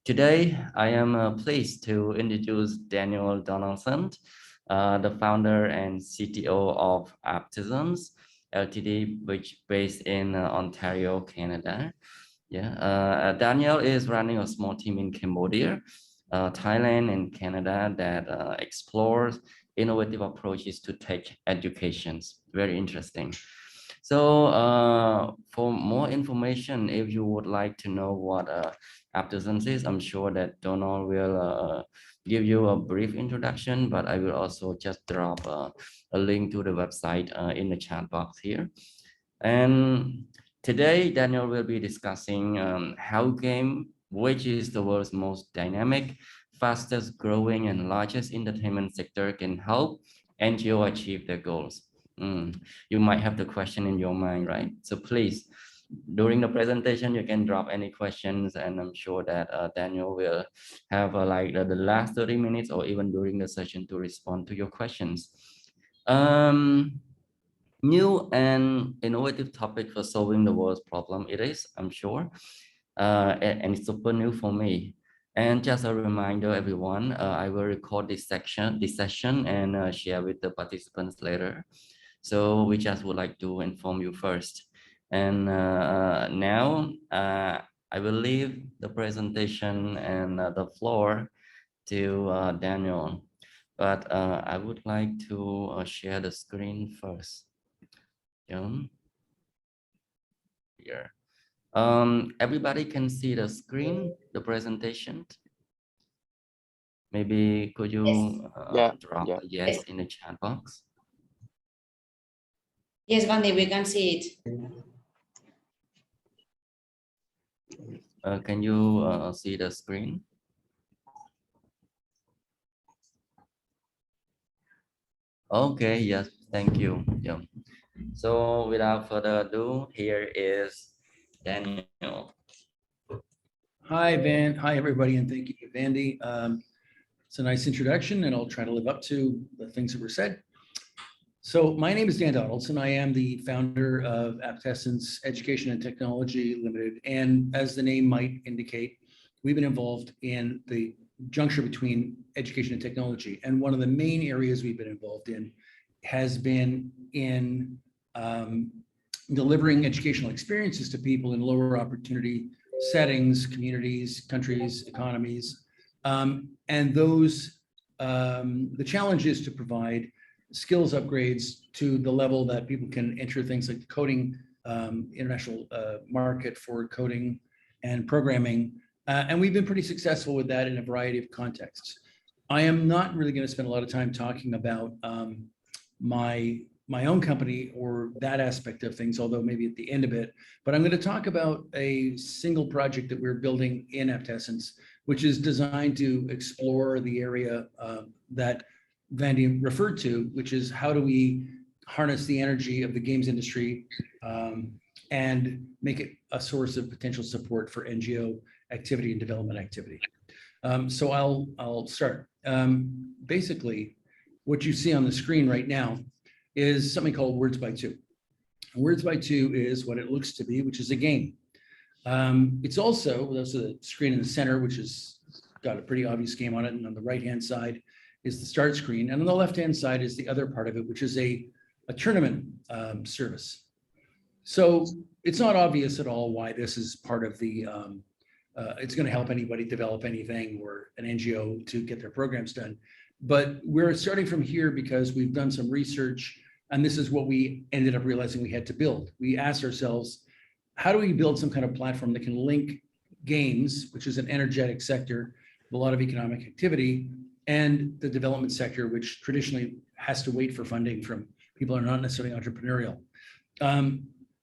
Today, I am pleased to introduce Daniel Donaldson, the founder and CTO of Aptisms Ltd, which based in Ontario, Canada. Daniel is running a small team in Cambodia, Thailand, and Canada that explores innovative approaches to tech education. Very interesting. So for more information, if you would like to know what Aptisms is, I'm sure that Donald will give you a brief introduction, but I will also just drop a link to the website in the chat box here. And today, Daniel will be discussing how game, which is the world's most dynamic, fastest growing and largest entertainment sector, can help NGO achieve their goals. You might have the question in your mind, right? So please, during the presentation, you can drop any questions, and I'm sure that Daniel will have the last 30 minutes or even during the session to respond to your questions. New and innovative topic for solving the world's problem it is, I'm sure, and it's super new for me. And just a reminder, everyone, I will record this session and share with the participants later. So we just would like to inform you first. And now I will leave the presentation and the floor to Daniel. But I would like to share the screen first. Here. Everybody can see the screen, the presentation. Maybe could you drop a yes in the chat box? Yes, Vandi, we can see it. Can you see the screen? Okay, yes, thank you. Yeah. So without further ado, here is Daniel. Hi, Van. Hi, everybody, and thank you, Vandy. It's a nice introduction, and I'll try to live up to the things that were said. So my name is Dan Donaldson. I am the founder of Aptisms Education and Technology Limited. And as the name might indicate, we've been involved in the juncture between education and technology. And one of the main areas we've been involved in has been in delivering educational experiences to people in lower opportunity settings, communities, countries, economies. And those, the challenge is to provide skills upgrades to the level that people can enter things like the coding, international market for coding and programming. And we've been pretty successful with that in a variety of contexts. I am not really going to spend a lot of time talking about my own company or that aspect of things, although maybe at the end of it, but I'm going to talk about a single project that we're building in Aptisms, which is designed to explore the area that Vandy referred to, which is how do we harness the energy of the games industry and make it a source of potential support for NGO activity and development activity. So I'll start. Basically, what you see on the screen right now is something called Words by Two. Words by Two is what it looks to be, which is a game. It's also, there's a screen in the center, which has got a pretty obvious game on it. And on the right-hand side is the start screen. And on the left-hand side is the other part of it, which is a tournament service. So it's not obvious at all why this is part of the, it's going to help anybody develop anything or an NGO to get their programs done. But we're starting from here because we've done some research, and this is what we ended up realizing we had to build. We asked ourselves, how do we build some kind of platform that can link games, which is an energetic sector with a lot of economic activity, and the development sector, which traditionally has to wait for funding from people who are not necessarily entrepreneurial.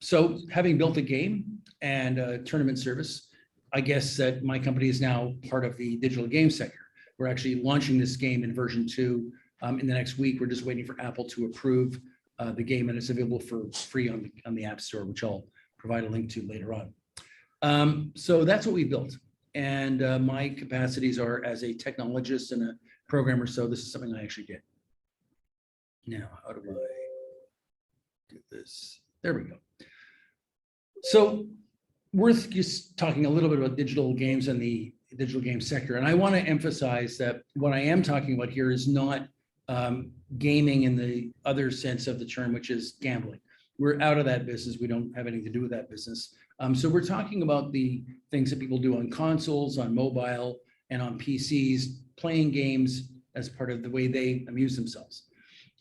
So having built a game and a tournament service, I guess that my company is now part of the digital game sector. We're actually launching this game in version 2 in the next week. We're just waiting for Apple to approve the game, and it's available for free on the App Store, which I'll provide a link to later on. So that's what we built. And my capacities are as a technologist and a programmer. So this is something I actually did. Now, how do I do this? There we go. So worth just talking a little bit about digital games and the digital game sector. And I want to emphasize that what I am talking about here is not gaming in the other sense of the term, which is gambling. We're out of that business. We don't have anything to do with that business. So we're talking about the things that people do on consoles, on mobile, and on PCs, playing games as part of the way they amuse themselves.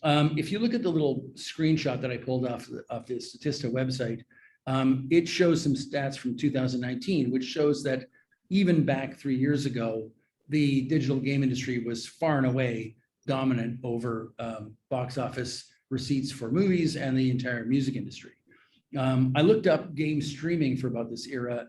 If you look at the little screenshot that I pulled off the Statista website, it shows some stats from 2019, which shows that even back 3 years ago, the digital game industry was far and away dominant over box office receipts for movies and the entire music industry. I looked up game streaming for about this era,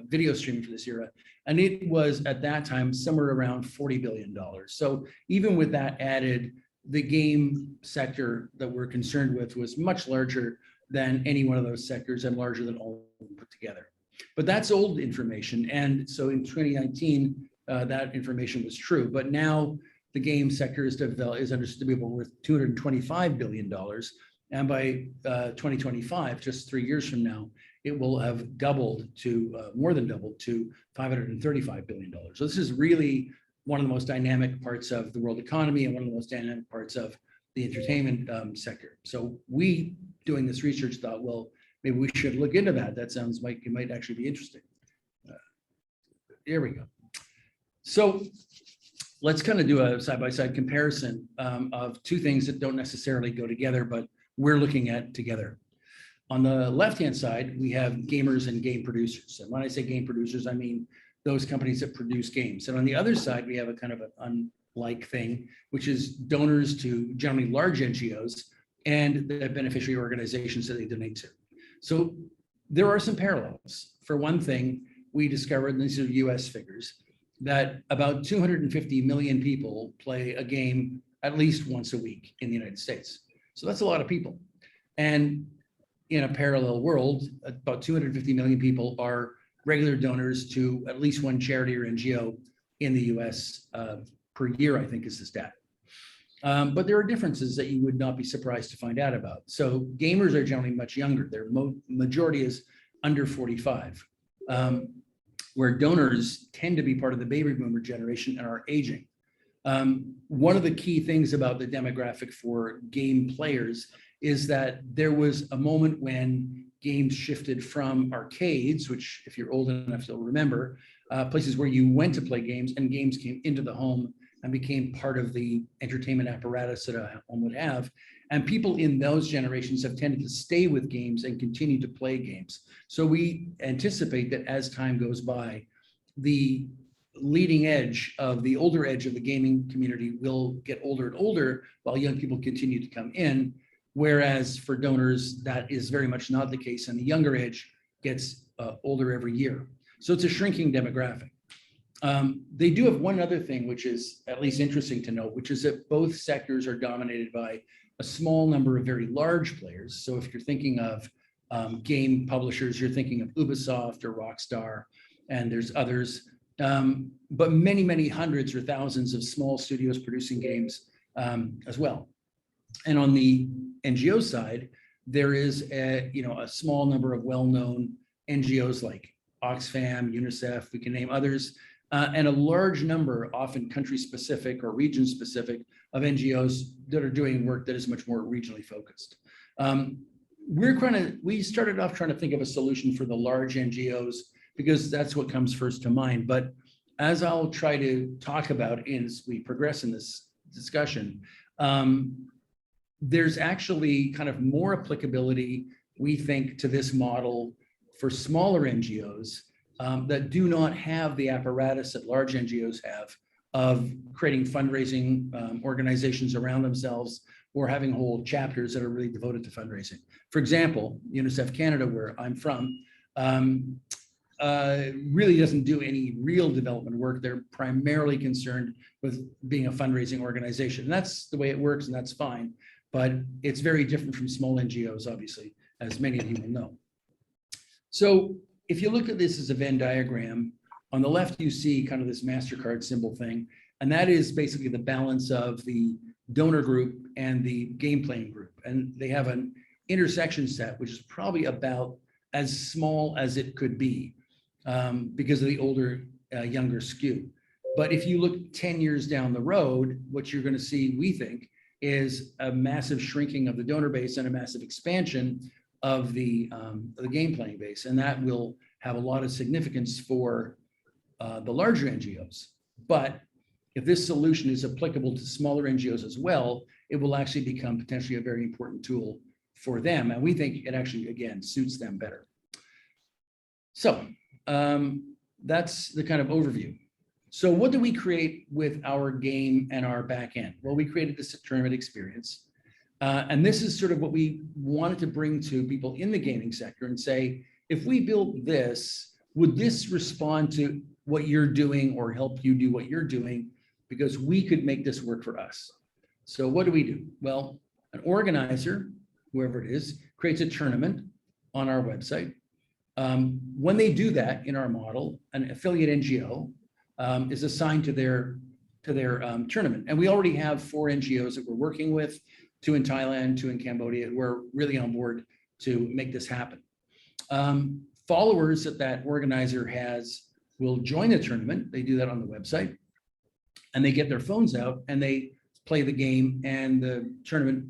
video streaming for this era, and it was at that time somewhere around $40 billion. So even with that added, the game sector that we're concerned with was much larger than any one of those sectors and larger than all of them put together. But that's old information. And so in 2019, that information was true. But now the game sector is understood to be worth $225 billion. And by 2025, just 3 years from now, it will have doubled to more than doubled to $535 billion. So this is really one of the most dynamic parts of the world economy and one of the most dynamic parts of the entertainment sector. So we, doing this research, thought, well, maybe we should look into that. That sounds like it might actually be interesting. There we go. So let's kind of do a side-by-side comparison of two things that don't necessarily go together, but we're looking at together. On the left-hand side, we have gamers and game producers. And when I say game producers, I mean those companies that produce games. And on the other side, we have a kind of an unlike thing, which is donors to generally large NGOs and the beneficiary organizations that they donate to. So there are some parallels. For one thing, we discovered, and these are US figures, that about 250 million people play a game at least once a week in the United States. So that's a lot of people. And in a parallel world, about 250 million people are regular donors to at least one charity or NGO in the US per year, I think is the stat. But there are differences that you would not be surprised to find out about. So gamers are generally much younger. Their majority is under 45, where donors tend to be part of the baby boomer generation and are aging. One of the key things about the demographic for game players is that there was a moment when games shifted from arcades, which if you're old enough, you'll remember, places where you went to play games, and games came into the home and became part of the entertainment apparatus that a home would have. And people in those generations have tended to stay with games and continue to play games. So we anticipate that as time goes by, the leading edge of the older edge of the gaming community will get older and older while young people continue to come in. Whereas for donors, that is very much not the case, and the younger edge gets older every year. So it's a shrinking demographic. They do have one other thing, which is at least interesting to note, which is that both sectors are dominated by a small number of very large players. So if you're thinking of game publishers, you're thinking of Ubisoft or Rockstar, and there's others, but many, many hundreds or thousands of small studios producing games as well. And on the NGO side, there is a small number of well-known NGOs like Oxfam, UNICEF, we can name others, and a large number, often country-specific or region-specific, of NGOs that are doing work that is much more regionally focused. We started off trying to think of a solution for the large NGOs because that's what comes first to mind. But as I'll try to talk about as we progress in this discussion, there's actually kind of more applicability, we think, to this model for smaller NGOs that do not have the apparatus that large NGOs have of creating fundraising organizations around themselves or having whole chapters that are really devoted to fundraising. For example, UNICEF Canada, where I'm from, really doesn't do any real development work. They're primarily concerned with being a fundraising organization. And that's the way it works, and that's fine. But it's very different from small NGOs, obviously, as many of you will know. So if you look at this as a Venn diagram, on the left, you see kind of this MasterCard symbol thing. And that is basically the balance of the donor group and the game playing group. And they have an intersection set, which is probably about as small as it could be because of the older younger skew. But if you look 10 years down the road, what you're going to see, we think, is a massive shrinking of the donor base and a massive expansion of the game playing base. And that will have a lot of significance for the larger NGOs. But if this solution is applicable to smaller NGOs as well, it will actually become potentially a very important tool for them. And we think it actually, again, suits them better. So that's the kind of overview. So what do we create with our game and our back end? Well, we created this tournament experience. And this is sort of what we wanted to bring to people in the gaming sector and say, if we built this, would this respond to what you're doing or help you do what you're doing? Because we could make this work for us. So what do? Well, an organizer, whoever it is, creates a tournament on our website. When they do that in our model, an affiliate NGO is assigned to their tournament. And we already have 4 NGOs that we're working with, 2 in Thailand, 2 in Cambodia, who are really on board to make this happen. Followers that organizer has will join the tournament. They do that on the website, and they get their phones out and they play the game, and the tournament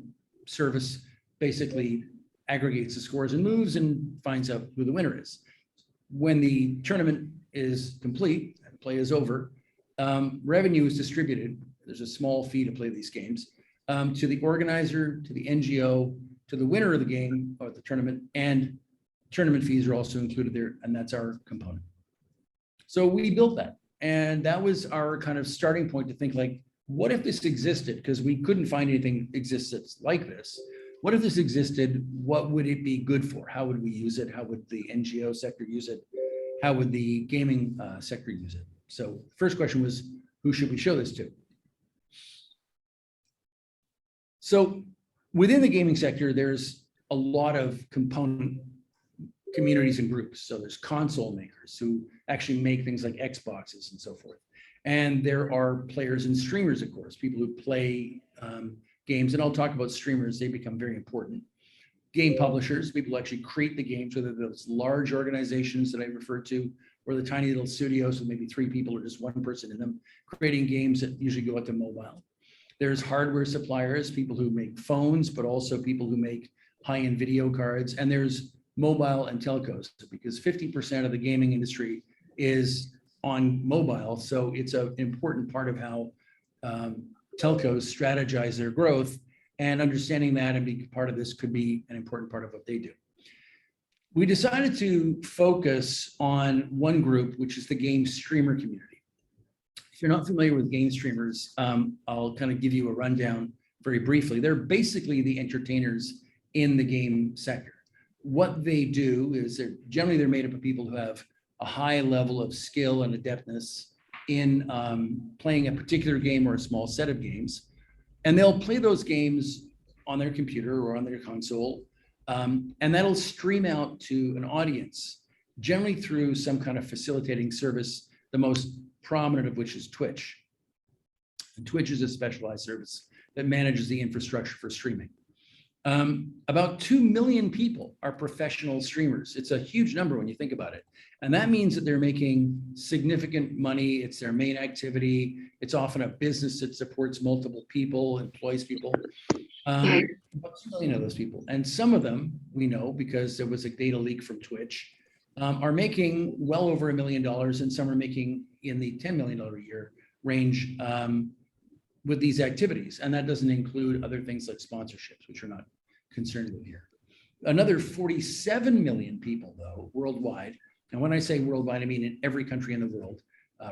service basically aggregates the scores and moves and finds out who the winner is. When the tournament is complete and play is over, revenue is distributed. There's a small fee to play these games to the organizer, to the NGO, to the winner of the game or the tournament, and tournament fees are also included there, and that's our component. So we built that, and that was our kind of starting point to think like, what if this existed? Because we couldn't find anything exists that's like this. What if this existed? What would it be good for? How would we use it? How would the NGO sector use it? How would the gaming sector use it? So first question was, who should we show this to? So within the gaming sector, there's a lot of component communities and groups. So there's console makers who actually make things like Xboxes and so forth. And there are players and streamers, of course, people who play games. And I'll talk about streamers, they become very important. Game publishers, people who actually create the games, whether those large organizations that I referred to, or the tiny little studios with maybe 3 people or just 1 person in them, creating games that usually go out to mobile. There's hardware suppliers, people who make phones, but also people who make high-end video cards. And there's mobile and telcos, because 50% of the gaming industry is on mobile. So it's an important part of how telcos strategize their growth, and understanding that and being part of this could be an important part of what they do. We decided to focus on one group, which is the game streamer community. If you're not familiar with game streamers, I'll kind of give you a rundown very briefly. They're basically the entertainers in the game sector. What they do is they're made up of people who have a high level of skill and adeptness in playing a particular game or a small set of games. And they'll play those games on their computer or on their console, and that'll stream out to an audience, generally through some kind of facilitating service, the most prominent of which is Twitch. And Twitch is a specialized service that manages the infrastructure for streaming. About 2 million people are professional streamers. It's a huge number when you think about it. And that means that they're making significant money. It's their main activity. It's often a business that supports multiple people, employs people. About 2 million of those people. And some of them, we know, because there was a data leak from Twitch, are making well over $1 million, and some are making in the $10 million a year range with these activities. And that doesn't include other things like sponsorships, which we're not concerned with here. Another 47 million people, though, worldwide, and when I say worldwide, I mean in every country in the world,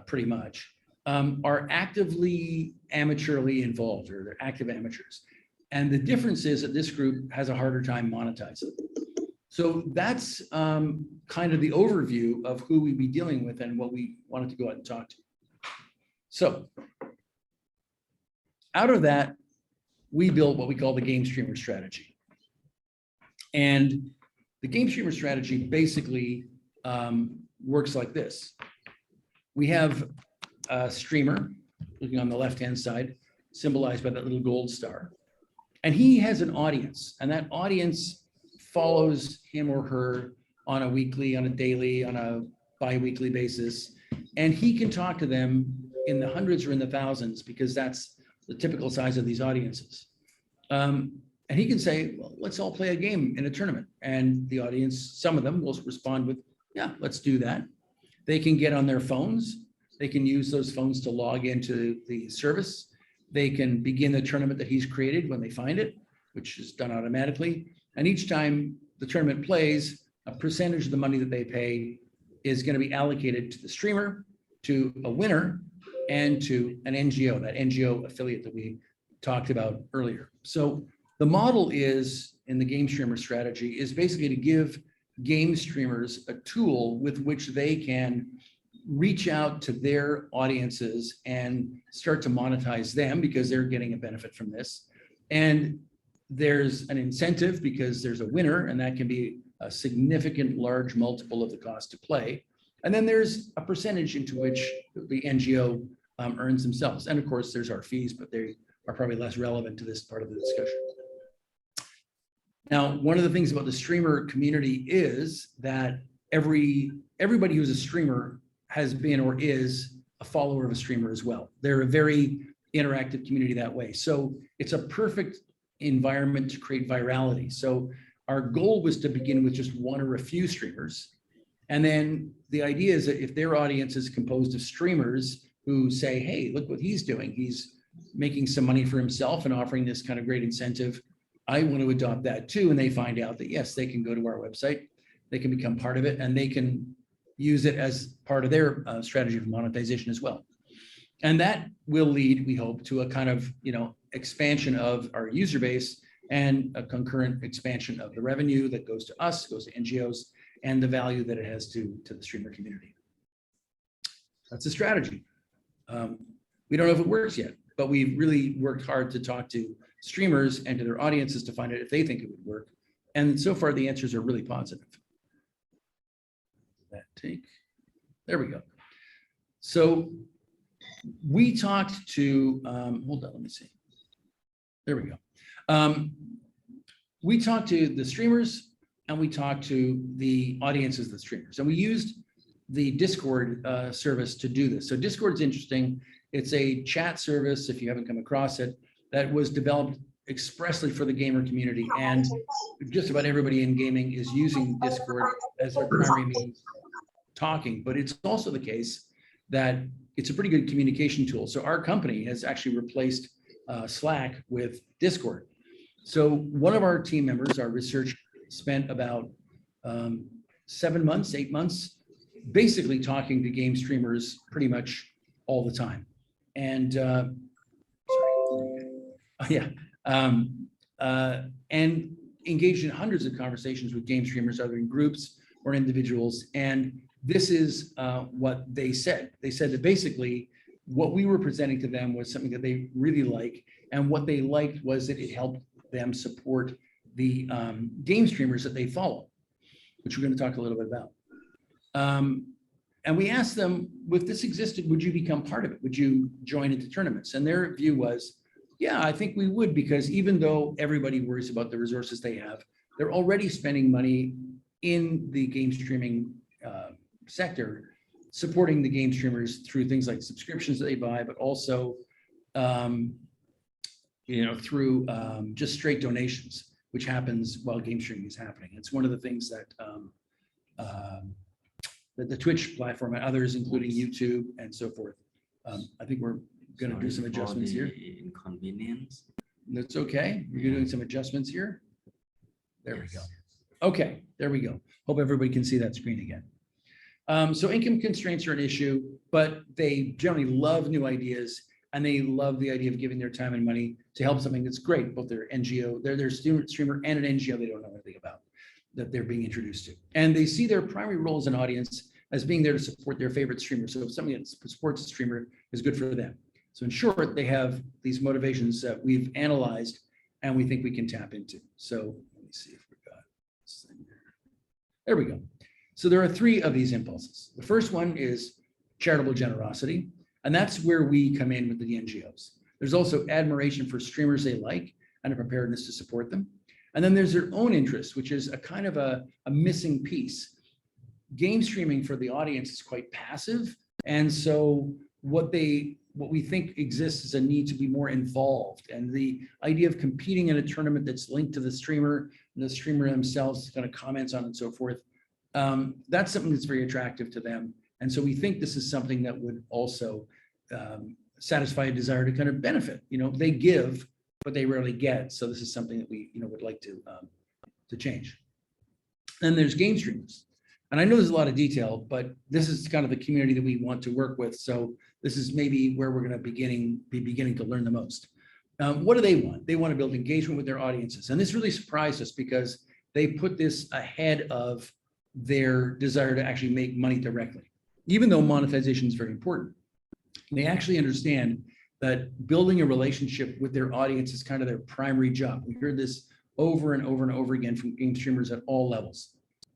pretty much, are actively amateurly involved, or they're active amateurs. And the difference is that this group has a harder time monetizing. So that's kind of the overview of who we'd be dealing with and what we wanted to go out and talk to. So out of that, we built what we call the game streamer strategy. And the game streamer strategy basically works like this. We have a streamer, looking on the left-hand side, symbolized by that little gold star. And he has an audience, and that audience follows him or her on a weekly, on a daily, on a bi-weekly basis. And he can talk to them in the hundreds or in the thousands, because that's the typical size of these audiences. And he can say, well, let's all play a game in a tournament. And the audience, some of them will respond with, yeah, let's do that. They can get on their phones. They can use those phones to log into the service. They can begin the tournament that he's created when they find it, which is done automatically. And each time the tournament plays, a percentage of the money that they pay is going to be allocated to the streamer, to a winner, and to an NGO, that NGO affiliate that we talked about earlier. So the model is, in the game streamer strategy, is basically to give game streamers a tool with which they can reach out to their audiences and start to monetize them, because they're getting a benefit from this. And there's an incentive because there's a winner, and that can be a significant large multiple of the cost to play. And then there's a percentage into which the NGO earns themselves. And of course, there's our fees, but they are probably less relevant to this part of the discussion. Now, one of the things about the streamer community is that everybody who's a streamer has been or is a follower of a streamer as well. They're a very interactive community that way. So it's a perfect environment to create virality. So our goal was to begin with just one or a few streamers. And then the idea is that if their audience is composed of streamers who say, hey, look what he's doing. He's making some money for himself and offering this kind of great incentive. I want to adopt that too. And they find out that, yes, they can go to our website, they can become part of it, and they can use it as part of their strategy of monetization as well. And that will lead, we hope, to a kind of, expansion of our user base and a concurrent expansion of the revenue that goes to us, goes to NGOs, and the value that it has to the streamer community. That's a strategy. We don't know if it works yet, but we've really worked hard to talk to streamers and to their audiences to find out if they think it would work. And so far, the answers are really positive. There we go. So we talked to, hold on, let me see. There we go. We talked to the streamers and we talked to the audiences of the streamers, and we used the Discord service to do this. So Discord's interesting. It's a chat service, if you haven't come across it, that was developed expressly for the gamer community. And just about everybody in gaming is using Discord as their primary means talking, but it's also the case that it's a pretty good communication tool. So our company has actually replaced Slack with Discord. So one of our team members, our research, spent about 7 months, 8 months, basically talking to game streamers pretty much all the time. And and engaged in hundreds of conversations with game streamers, either in groups or individuals. And this is what they said. They said that basically what we were presenting to them was something that they really like. And what they liked was that it helped them support the game streamers that they follow, which we're going to talk a little bit about. And we asked them, if this existed, would you become part of it? Would you join into tournaments? And their view was, yeah, I think we would, because even though everybody worries about the resources they have, they're already spending money in the game streaming sector, supporting the game streamers through things like subscriptions that they buy, but also, through just straight donations, which happens while game streaming is happening. It's one of the things that the Twitch platform and others, including YouTube and so forth. I think we're going to do some adjustments here. Inconvenience. That's okay. We're doing some adjustments here. There we go. Okay, there we go. Hope everybody can see that screen again. So income constraints are an issue, but they generally love new ideas, and they love the idea of giving their time and money to help something that's great, both their NGO, their student streamer, and an NGO they don't know anything about, that they're being introduced to. And they see their primary role as an audience as being there to support their favorite streamer. So if something that supports a streamer is good for them. So in short, they have these motivations that we've analyzed and we think we can tap into. So let me see if we got this thing here. There we go. So there are 3 of these impulses. The first one is charitable generosity, and that's where we come in with the NGOs. There's also admiration for streamers they like and a preparedness to support them. And then there's their own interest, which is a kind of a missing piece. Game streaming for the audience is quite passive. And so what we think exists is a need to be more involved. And the idea of competing in a tournament that's linked to the streamer, and the streamer themselves kind of comments on it and so forth, that's something that's very attractive to them. And so we think this is something that would also satisfy a desire to kind of benefit. They give, but they rarely get. So this is something that we would like to change. Then there's game streamers. And I know there's a lot of detail, but this is kind of the community that we want to work with. So this is maybe where we're going to be beginning to learn the most. What do they want? They want to build engagement with their audiences. And this really surprised us because they put this ahead of their desire to actually make money directly. Even though monetization is very important, they actually understand that building a relationship with their audience is kind of their primary job. We heard this over and over and over again from game streamers at all levels.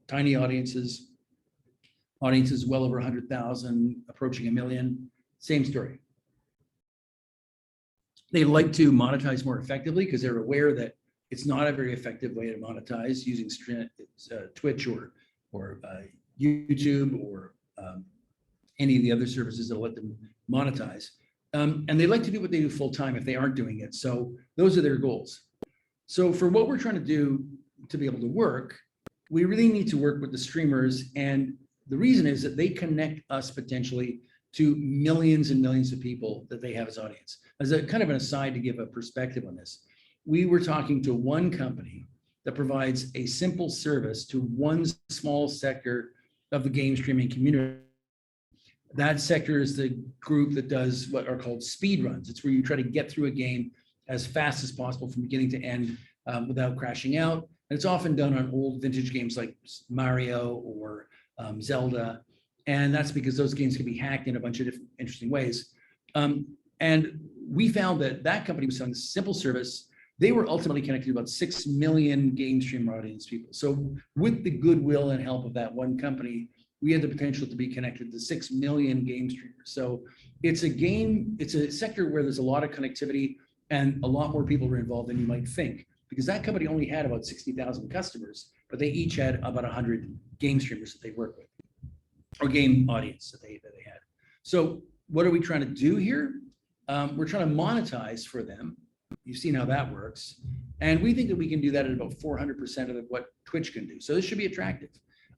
Tiny audiences well over 100,000, approaching 1 million, same story. They like to monetize more effectively because they're aware that it's not a very effective way to monetize using Twitch or YouTube or any of the other services that let them monetize. And they like to do what they do full time if they aren't doing it. So those are their goals. So for what we're trying to do to be able to work, we really need to work with the streamers. And the reason is that they connect us potentially to millions and millions of people that they have as audience. As a kind of an aside to give a perspective on this, we were talking to one company that provides a simple service to one small sector of the game streaming community. That sector is the group that does what are called speed runs. It's where you try to get through a game as fast as possible from beginning to end without crashing out. And it's often done on old vintage games like Mario or Zelda. And that's because those games can be hacked in a bunch of different interesting ways. And we found that company was selling a simple service. They were ultimately connected to about 6 million game streamer audience people. So with the goodwill and help of that one company, we had the potential to be connected to 6 million game streamers. So it's a sector where there's a lot of connectivity and a lot more people were involved than you might think, because that company only had about 60,000 customers, but they each had about 100 game streamers that they work with, or game audience that they had. So what are we trying to do here? We're trying to monetize for them. You've seen how that works. And we think that we can do that at about 400% of what Twitch can do. So this should be attractive.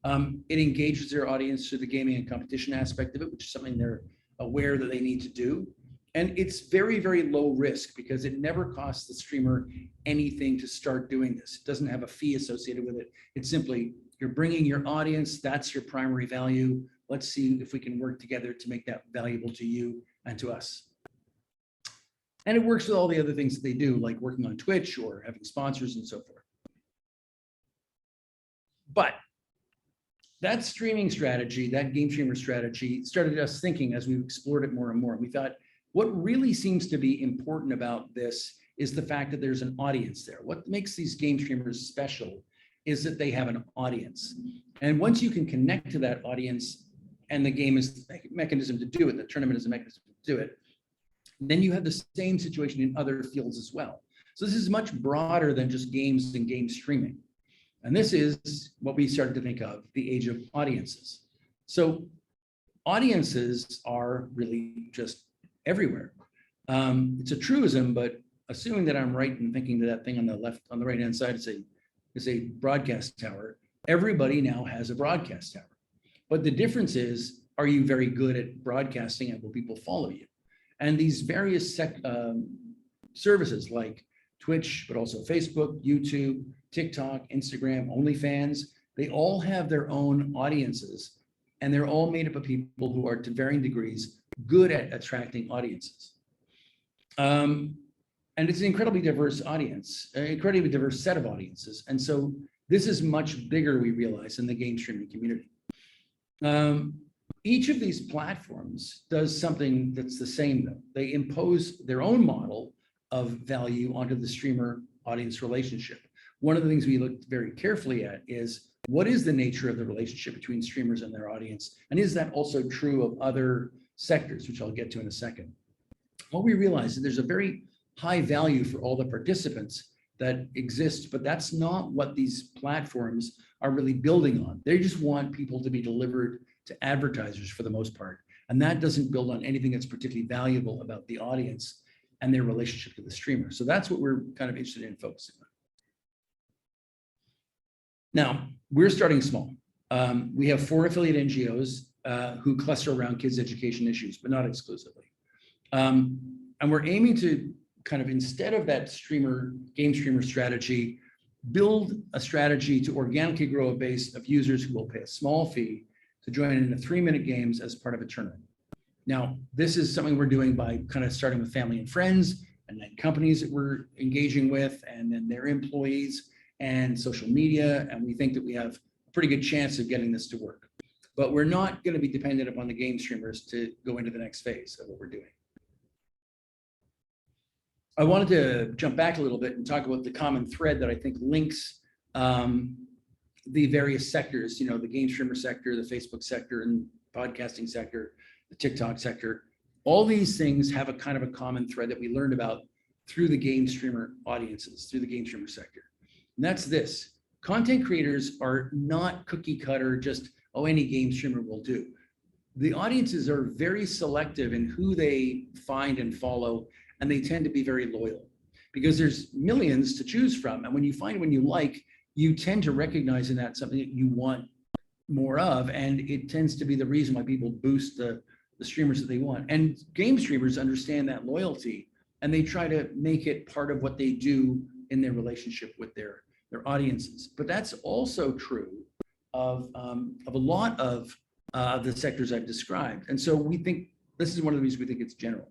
It engages their audience through the gaming and competition aspect of it, which is something they're aware that they need to do. And it's very, very low risk because it never costs the streamer anything to start doing this. It doesn't have a fee associated with it. It's simply, you're bringing your audience, that's your primary value. Let's see if we can work together to make that valuable to you and to us. And it works with all the other things that they do, like working on Twitch or having sponsors and so forth. But that streaming strategy, that game streamer strategy, started us thinking as we explored it more and more. We thought, what really seems to be important about this is the fact that there's an audience there. What makes these game streamers special is that they have an audience. And once you can connect to that audience, and the game is the mechanism to do it, the tournament is a mechanism to do it, then you have the same situation in other fields as well. So this is much broader than just games and game streaming. And this is what we started to think of, the age of audiences. So audiences are really just everywhere. It's a truism, but assuming that I'm right in thinking that thing on the right-hand side is a broadcast tower, everybody now has a broadcast tower. But the difference is, are you very good at broadcasting and will people follow you? And these various services like Twitch, but also Facebook, YouTube, TikTok, Instagram, OnlyFans, they all have their own audiences, and they're all made up of people who are to varying degrees good at attracting audiences. And it's an incredibly diverse audience, an incredibly diverse set of audiences. And so this is much bigger, we realize, in the game streaming community. Each of these platforms does something that's the same though. They impose their own model of value onto the streamer audience relationship. One of the things we looked very carefully at is, what is the nature of the relationship between streamers and their audience? And is that also true of other sectors, which I'll get to in a second? What we realized is there's a very high value for all the participants that exist, but that's not what these platforms are really building on. They just want people to be delivered to advertisers for the most part. And that doesn't build on anything that's particularly valuable about the audience and their relationship to the streamer. So that's what we're kind of interested in focusing on. Now, we're starting small. We have 4 affiliate NGOs who cluster around kids' education issues, but not exclusively. And we're aiming to kind of, instead of that game streamer strategy, build a strategy to organically grow a base of users who will pay a small fee to join in the 3-minute games as part of a tournament. Now, this is something we're doing by kind of starting with family and friends, and then companies that we're engaging with, and then their employees and social media. And we think that we have a pretty good chance of getting this to work. But we're not going to be dependent upon the game streamers to go into the next phase of what we're doing. I wanted to jump back a little bit and talk about the common thread that I think links the various sectors, the game streamer sector, the Facebook sector, and podcasting sector, the TikTok sector. All these things have a kind of a common thread that we learned about through the game streamer audiences, through the game streamer sector. And that's this: content creators are not cookie cutter, just, oh, any game streamer will do. The audiences are very selective in who they find and follow, and they tend to be very loyal because there's millions to choose from. And when you find one you like, you tend to recognize in that something that you want more of. And it tends to be the reason why people boost the streamers that they want. And game streamers understand that loyalty, and they try to make it part of what they do in their relationship with their audiences. But that's also true of a lot of the sectors I've described. And so we think this is one of the reasons we think it's general.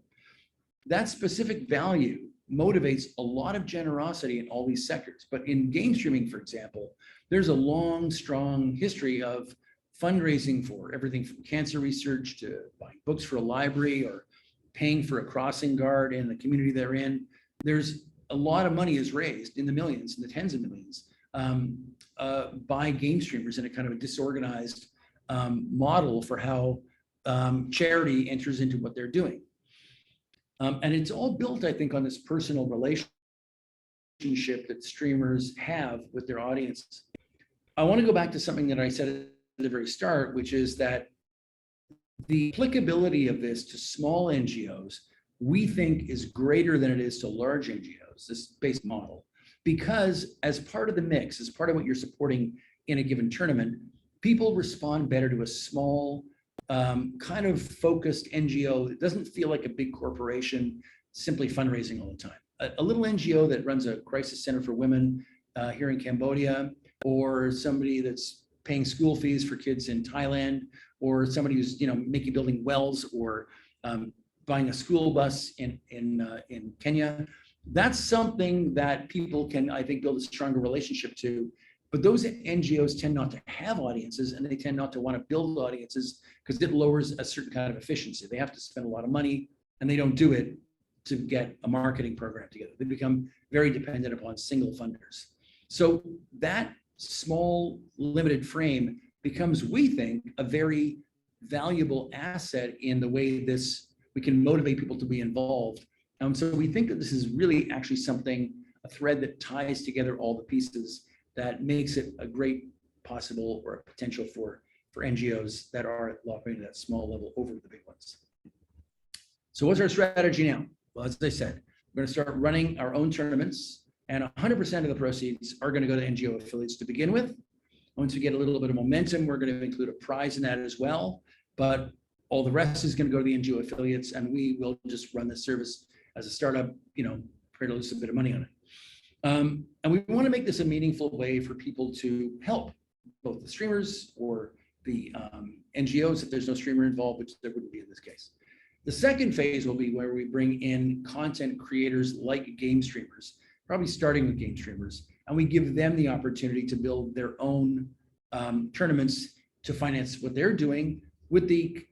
That specific value motivates a lot of generosity in all these sectors. But in game streaming, for example, there's a long, strong history of fundraising for everything from cancer research to buying books for a library or paying for a crossing guard in the community they're in. There's a lot of money is raised in the millions, in the tens of millions, by game streamers in a kind of a disorganized model for how charity enters into what they're doing. And it's all built, I think, on this personal relationship that streamers have with their audiences. I want to go back to something that I said at the very start, which is that the applicability of this to small NGOs, we think, is greater than it is to large NGOs, this base model, because as part of the mix, as part of what you're supporting in a given tournament, people respond better to a small, kind of focused NGO that doesn't feel like a big corporation simply fundraising all the time. A little NGO that runs a crisis center for women here in Cambodia, or somebody that's paying school fees for kids in Thailand, or somebody who's making building wells, or buying a school bus in Kenya. That's something that people can, I think, build a stronger relationship to. But those NGOs tend not to have audiences, and they tend not to want to build audiences because it lowers a certain kind of efficiency. They have to spend a lot of money, and they don't do it to get a marketing program together. They become very dependent upon single funders. So that small, limited frame becomes, we think, a very valuable asset in the way we can motivate people to be involved. So we think that this is really actually something, a thread that ties together all the pieces that makes it a great possible or a potential for NGOs that are operating at that small level over the big ones. So what's our strategy now? Well, as I said, we're going to start running our own tournaments, and 100% of the proceeds are going to go to NGO affiliates to begin with. Once we get a little bit of momentum, we're going to include a prize in that as well. But all the rest is going to go to the NGO affiliates, and we will just run the service as a startup, try to lose a bit of money on it. And we want to make this a meaningful way for people to help both the streamers or the NGOs if there's no streamer involved, which there wouldn't be in this case. The second phase will be where we bring in content creators like game streamers, probably starting with game streamers, and we give them the opportunity to build their own tournaments to finance what they're doing, with the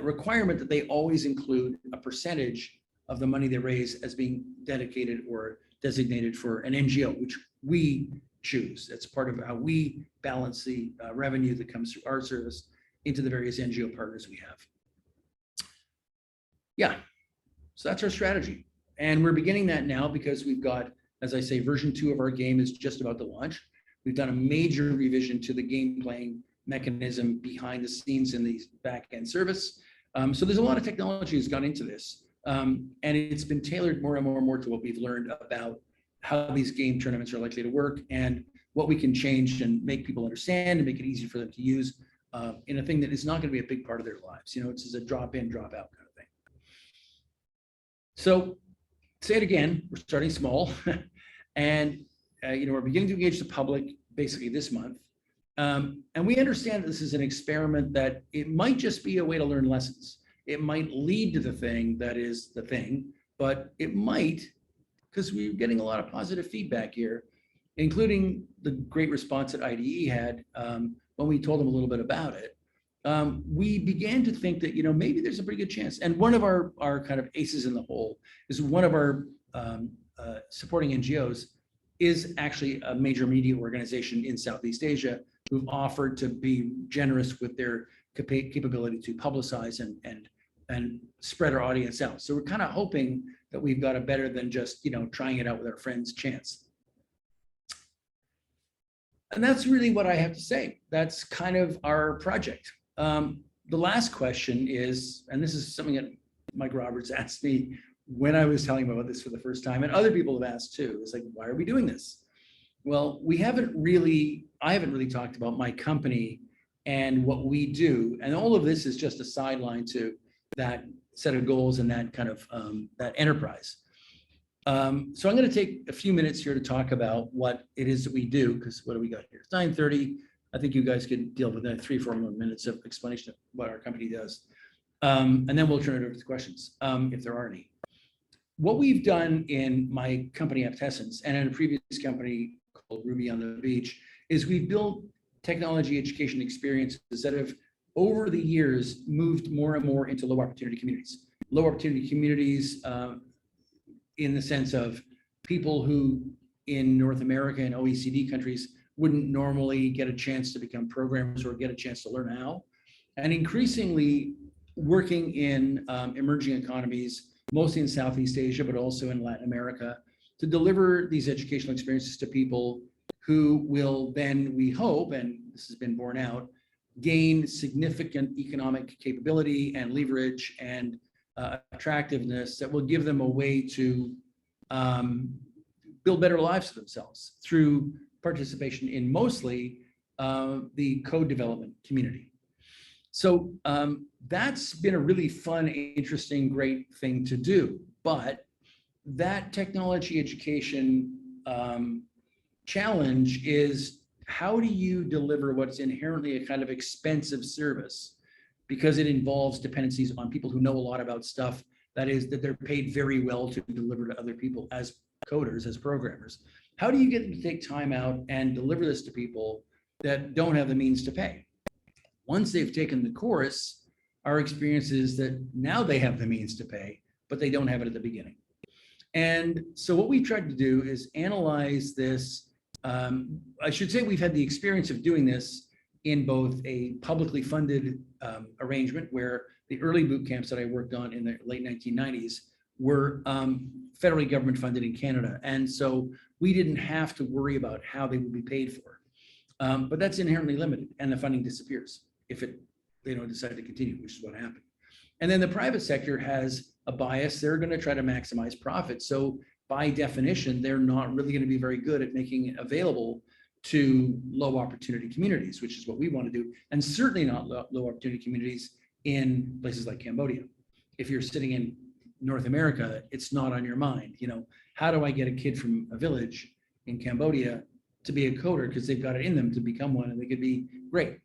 requirement that they always include a percentage of the money they raise as being dedicated or designated for an NGO, which we choose. That's part of how we balance the revenue that comes through our service into the various NGO partners we have. Yeah, so that's our strategy. And we're beginning that now because we've got, as I say, version 2 of our game is just about to launch. We've done a major revision to the game playing mechanism behind the scenes in the back-end service. So there's a lot of technology that's gone into this. And it's been tailored more and more and more to what we've learned about how these game tournaments are likely to work and what we can change and make people understand and make it easy for them to use in a thing that is not going to be a big part of their lives. You know, it's just a drop in, drop out kind of thing. So say it again, we're starting small and we're beginning to engage the public basically this month. And we understand that this is an experiment that it might just be a way to learn lessons. It might lead to the thing that is the thing, but it might, because we're getting a lot of positive feedback here, including the great response that IDE had when we told them a little bit about it. We began to think that, maybe there's a pretty good chance. And one of our kind of aces in the hole is one of our supporting NGOs is actually a major media organization in Southeast Asia who've offered to be generous with their capability to publicize and spread our audience out. So we're kind of hoping that we've got a better than just, trying it out with our friends chance. And that's really what I have to say. That's kind of our project. The last question is, and this is something that Mike Roberts asked me when I was telling him about this for the first time, and other people have asked too, is like, why are we doing this? Well, I haven't really talked about my company and what we do. And all of this is just a sideline to that set of goals and that kind of that enterprise. So I'm going to take a few minutes here to talk about what it is that we do, because what do we got here? It's 9:30. I think you guys could deal with that 3-4 more minutes of explanation of what our company does. And then we'll turn it over to questions, if there are any. What we've done in my company, Aptessence, and in a previous company called Ruby on the Beach, is we've built technology education experiences that have, over the years, moved more and more into low opportunity communities. Low opportunity communities in the sense of people who in North America and OECD countries wouldn't normally get a chance to become programmers or get a chance to learn how. And increasingly working in emerging economies, mostly in Southeast Asia, but also in Latin America, to deliver these educational experiences to people who will then, we hope, and this has been borne out, gain significant economic capability and leverage and attractiveness that will give them a way to build better lives for themselves through participation in mostly the code development community. So that's been a really fun, interesting, great thing to do. But that technology education challenge is, how do you deliver what's inherently a kind of expensive service? Because it involves dependencies on people who know a lot about stuff, that is, that they're paid very well to deliver to other people as coders, as programmers. How do you get them to take time out and deliver this to people that don't have the means to pay? Once they've taken the course, our experience is that now they have the means to pay, but they don't have it at the beginning. And so what we tried to do is analyze this. I should say we've had the experience of doing this in both a publicly funded arrangement, where the early boot camps that I worked on in the late 1990s were federally government funded in Canada. And so we didn't have to worry about how they would be paid for. But that's inherently limited, and the funding disappears if they don't decide to continue, which is what happened. And then the private sector has a bias. They're going to try to maximize profit. So by definition, they're not really going to be very good at making it available to low opportunity communities, which is what we want to do. And certainly not low opportunity communities in places like Cambodia. If you're sitting in North America, it's not on your mind. How do I get a kid from a village in Cambodia to be a coder, because they've got it in them to become one and they could be great,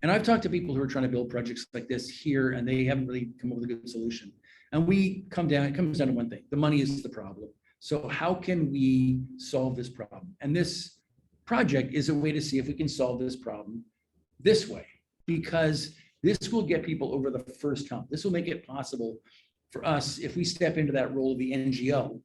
and I've talked to people who are trying to build projects like this here, and they haven't really come up with a good solution. And it comes down to one thing: the money is the problem. So how can we solve this problem? And this project is a way to see if we can solve this problem this way, because this will get people over the first hump. This will make it possible for us, if we step into that role of the NGO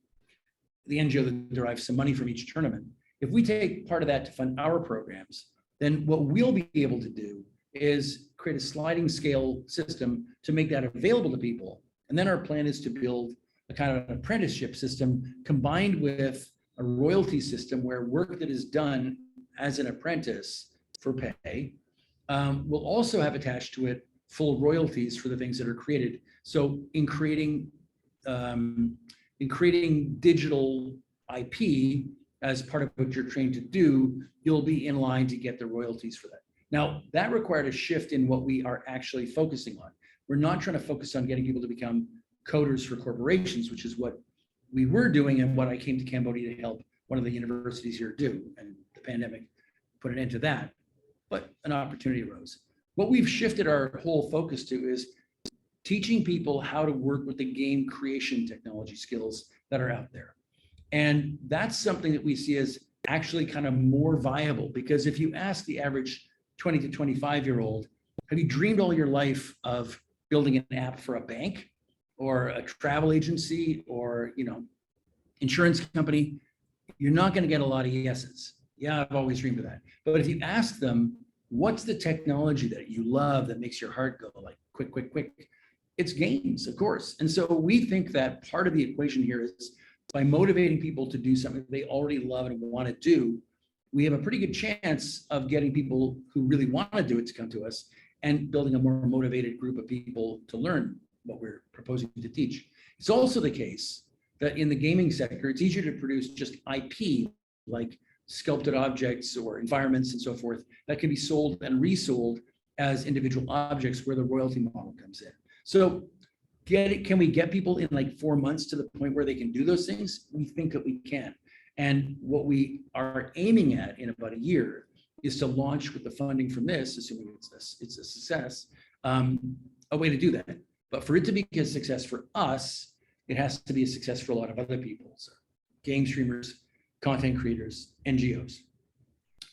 that derives some money from each tournament. If we take part of that to fund our programs, then what we'll be able to do is create a sliding scale system to make that available to people. And then our plan is to build a kind of an apprenticeship system combined with a royalty system, where work that is done as an apprentice for pay will also have attached to it full royalties for the things that are created. So in creating digital IP as part of what you're trained to do, you'll be in line to get the royalties for that. Now, that required a shift in what we are actually focusing on. We're not trying to focus on getting people to become coders for corporations, which is what we were doing and what I came to Cambodia to help one of the universities here do. And the pandemic put an end to that, but an opportunity arose. What we've shifted our whole focus to is teaching people how to work with the game creation technology skills that are out there. And that's something that we see as actually kind of more viable, because if you ask the average 20 to 25-year-old, have you dreamed all your life of building an app for a bank or a travel agency or, insurance company? You're not going to get a lot of yeses. Yeah, I've always dreamed of that. But if you ask them, what's the technology that you love that makes your heart go like quick, quick, quick? It's games, of course. And so we think that part of the equation here is by motivating people to do something they already love and want to do, we have a pretty good chance of getting people who really want to do it to come to us and building a more motivated group of people to learn what we're proposing to teach. It's also the case that in the gaming sector, it's easier to produce just IP, like sculpted objects or environments and so forth, that can be sold and resold as individual objects where the royalty model comes in. So can we get people in like 4 months to the point where they can do those things? We think that we can. And what we are aiming at in about a year is to launch with the funding from this, assuming it's a success, a way to do that. But for it to be a success for us, it has to be a success for a lot of other people. So game streamers, content creators, NGOs.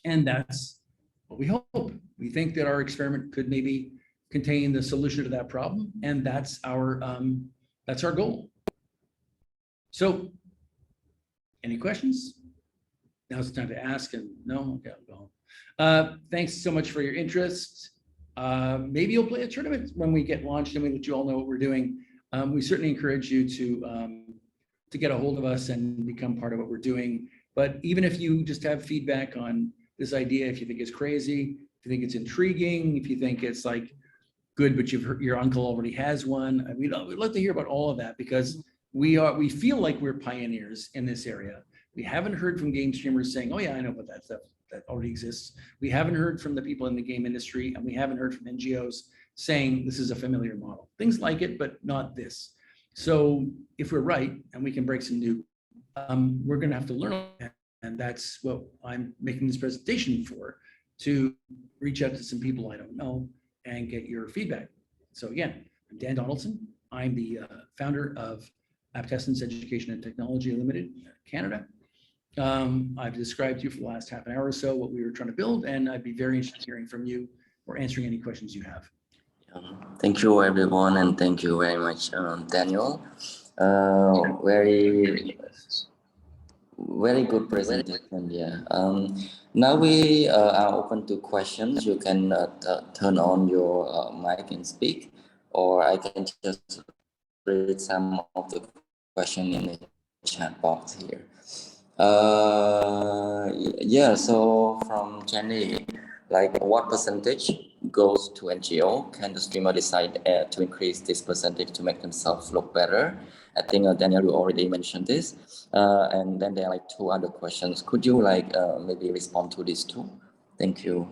And that's what we hope. We think that our experiment could maybe contain the solution to that problem. And that's our goal. So any questions? Now's the time to ask. And no, okay, I'll go home. Thanks so much for your interest. Maybe you'll play a tournament when we get launched and we let you all know what we're doing. We certainly encourage you to get a hold of us and become part of what we're doing. But even if you just have feedback on this idea, if you think it's crazy, if you think it's intriguing, if you think it's like good, but you've heard your uncle already has one, we'd love to hear about all of that, because we feel like we're pioneers in this area. We haven't heard from game streamers saying, oh yeah, I know about that stuff that already exists. We haven't heard from the people in the game industry, and we haven't heard from NGOs saying this is a familiar model. Things like it, but not this. So if we're right and we can break some new, we're going to have to learn on that. And that's what I'm making this presentation for, to reach out to some people I don't know and get your feedback. So again, I'm Dan Donaldson. I'm the founder of Aptessence Education and Technology Limited, Canada. I've described to you for the last half an hour or so what we were trying to build, and I'd be very interested in hearing from you or answering any questions you have. Thank you, everyone, and thank you very much, Daniel. Very good presentation. Yeah. Now we are open to questions. You can turn on your mic and speak, or I can just read some of the question in the chat box here. Yeah. So from Jenny, like what percentage goes to NGO? Can the streamer decide to increase this percentage to make themselves look better? I think Daniel, you already mentioned this. And then there are like 2 other questions. Could you maybe respond to these 2? Thank you.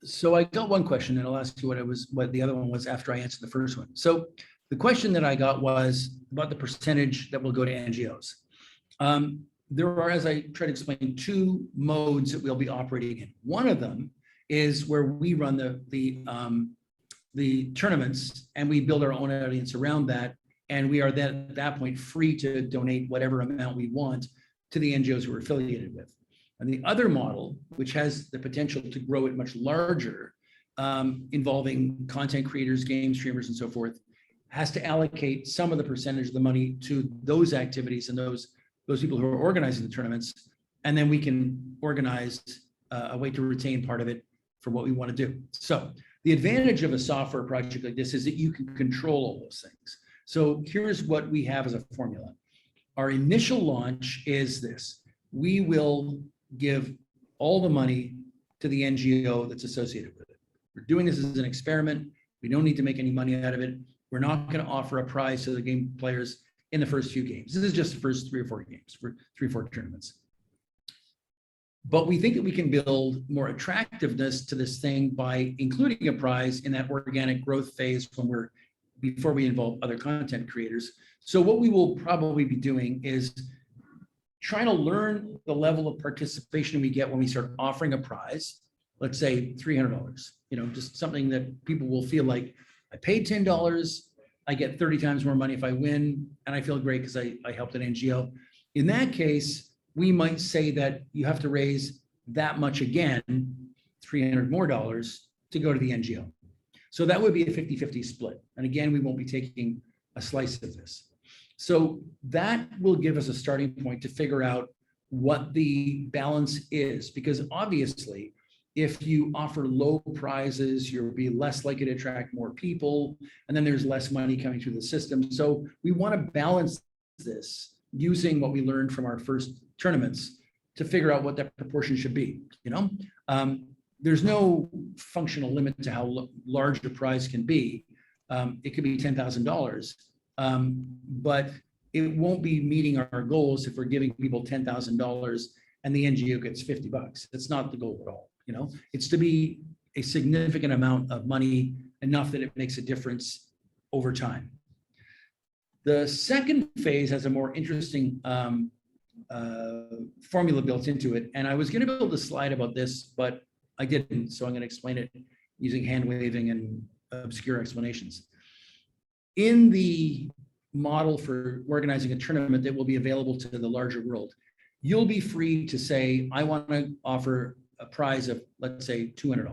So I got one question, and I'll ask you what the other one was after I answered the first one. So the question that I got was about the percentage that will go to NGOs. There are, as I try to explain, 2 modes that we'll be operating in. One of them is where we run the tournaments and we build our own audience around that. And we are then at that point free to donate whatever amount we want to the NGOs who we're affiliated with. And the other model, which has the potential to grow it much larger, involving content creators, game streamers, and so forth, has to allocate some of the percentage of the money to those activities and those people who are organizing the tournaments. And then we can organize a way to retain part of it for what we want to do. So the advantage of a software project like this is that you can control all those things. So here's what we have as a formula. Our initial launch is this. We will give all the money to the NGO that's associated with it. We're doing this as an experiment. We don't need to make any money out of it. We're not going to offer a prize to the game players in the first few games. This is just the first 3 or 4 games for 3 or 4 tournaments. But we think that we can build more attractiveness to this thing by including a prize in that organic growth phase before we involve other content creators. So what we will probably be doing is trying to learn the level of participation we get when we start offering a prize. Let's say $300, just something that people will feel like, I paid $10, I get 30 times more money if I win, and I feel great because I helped an NGO. In that case, we might say that you have to raise that much again, $300 more to go to the NGO. So that would be a 50-50 split. And again, we won't be taking a slice of this. So that will give us a starting point to figure out what the balance is, because obviously, if you offer low prizes, you'll be less likely to attract more people, and then there's less money coming through the system. So we want to balance this using what we learned from our first tournaments to figure out what that proportion should be. There's no functional limit to how large the prize can be. It could be $10,000, but it won't be meeting our goals if we're giving people $10,000 and the NGO gets $50. That's not the goal at all. It's to be a significant amount of money, enough that it makes a difference over time. The second phase has a more interesting formula built into it. And I was going to build a slide about this, but I didn't. So I'm going to explain it using hand waving and obscure explanations. In the model for organizing a tournament that will be available to the larger world, you'll be free to say, I want to offer a prize of, let's say, $200.